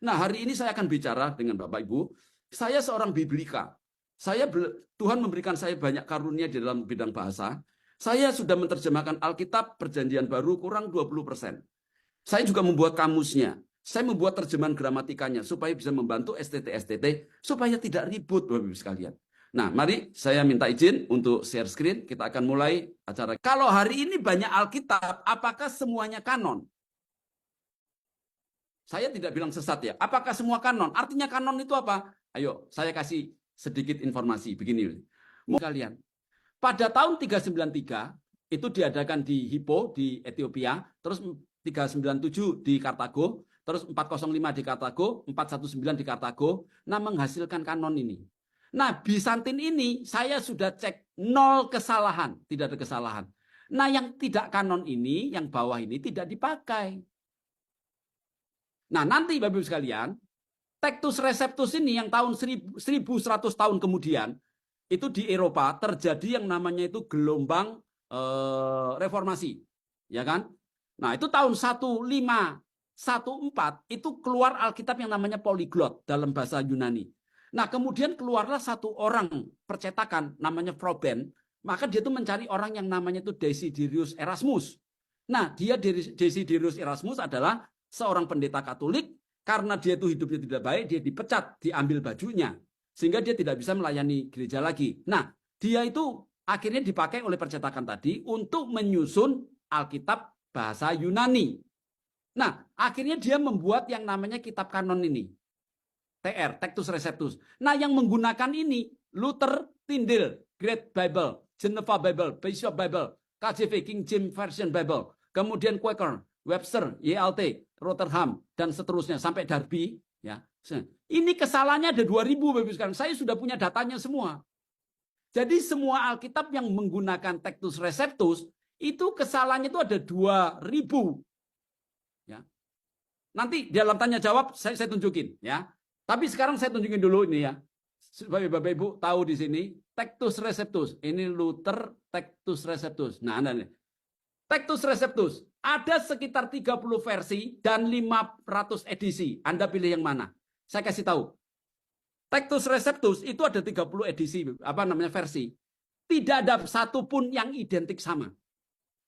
Nah, hari ini saya akan bicara dengan Bapak Ibu. Saya seorang biblika. Tuhan memberikan saya banyak karunia di dalam bidang bahasa. Saya sudah menerjemahkan Alkitab Perjanjian Baru kurang 20%. Saya juga membuat kamusnya. Saya membuat terjemahan gramatikanya supaya bisa membantu STT supaya tidak ribut, Bapak Ibu sekalian. Nah, mari saya minta izin untuk share screen. Kita akan mulai acara. Kalau hari ini banyak Alkitab, apakah semuanya kanon? Saya tidak bilang sesat ya. Apakah semua kanon? Artinya kanon itu apa? Ayo, saya kasih sedikit informasi. Begini, kalian. Pada tahun 393 itu diadakan di Hippo di Ethiopia, terus 397 di Kartago, terus 405 di Kartago, 419 di Kartago. Nah, menghasilkan kanon ini. Nah, Bizantin ini saya sudah cek 0 kesalahan, tidak ada kesalahan. Nah, yang tidak kanon ini, yang bawah ini tidak dipakai. Nah, nanti Bapak Ibu sekalian, Textus Receptus ini yang tahun 1100 tahun kemudian, itu di Eropa terjadi yang namanya itu gelombang reformasi. Ya kan? Nah, itu tahun 1514 itu keluar Alkitab yang namanya Polyglot dalam bahasa Yunani. Nah, kemudian keluarlah satu orang percetakan namanya Froben, maka dia itu mencari orang yang namanya itu Desiderius Erasmus. Nah, Desiderius Erasmus adalah seorang pendeta Katolik, karena dia itu hidupnya tidak baik, dia dipecat, diambil bajunya, sehingga dia tidak bisa melayani gereja lagi. Nah, dia itu akhirnya dipakai oleh percetakan tadi untuk menyusun Alkitab bahasa Yunani. Nah, akhirnya dia membuat yang namanya kitab kanon ini, TR, Textus Receptus. Nah, yang menggunakan ini, Luther, Tyndale, Great Bible, Geneva Bible, Bishop Bible, KJV, King James Version Bible, kemudian Quaker, Webster, YLT, Rotherham, dan seterusnya sampai Darby. Ya, ini kesalahannya ada 2000, Bapak sekarang. Saya sudah punya datanya semua. Jadi semua Alkitab yang menggunakan Textus Receptus itu kesalahannya itu ada 2000. Ya. Nanti dalam tanya jawab saya tunjukin. Ya. Tapi sekarang saya tunjukin dulu ini ya, supaya Bapak Ibu tahu di sini Textus Receptus. Ini Luther Textus Receptus. Nah, Anda nih. Textus Receptus ada sekitar 30 versi dan 500 edisi. Anda pilih yang mana? Saya kasih tahu. Textus Receptus itu ada 30 edisi, versi. Tidak ada satupun yang identik sama.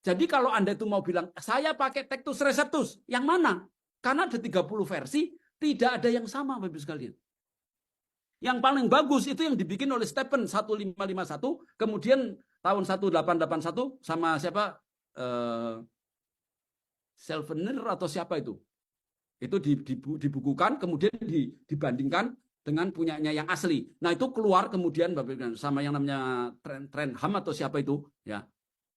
Jadi kalau Anda itu mau bilang, saya pakai Textus Receptus, yang mana? Karena ada 30 versi, tidak ada yang sama, Bapak sekalian. Yang paling bagus itu yang dibikin oleh Stephen 1551, kemudian tahun 1881 sama siapa? Selvener atau siapa itu dibukukan, kemudian dibandingkan dengan punyanya yang asli. Nah, itu keluar kemudian sama yang namanya Trenham atau siapa itu, ya.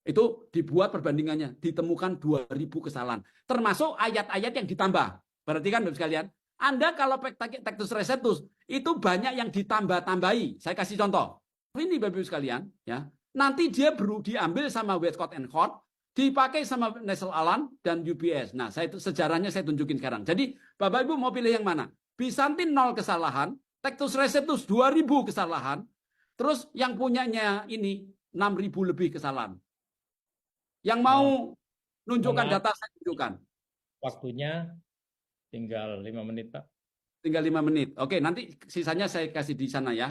Itu dibuat perbandingannya, ditemukan 2000 kesalahan, termasuk ayat-ayat yang ditambah. Perhatikan Bapak sekalian, Anda kalau pakai Textus Receptus itu banyak yang ditambah-tambahi. Saya kasih contoh. Ini Bapak sekalian, ya. Nanti dia diambil sama Westcott and Hort, dipakai sama Nessel Aland dan UBS. Nah, sejarahnya saya tunjukin sekarang. Jadi, Bapak Ibu mau pilih yang mana? Bizantin 0 kesalahan, Textus Receptus 2000 kesalahan, terus yang punyanya ini 6000 lebih kesalahan. Yang mau nunjukkan data, saya tunjukkan. Waktunya tinggal 5 menit, Pak. Tinggal 5 menit. Oke, nanti sisanya saya kasih di sana ya.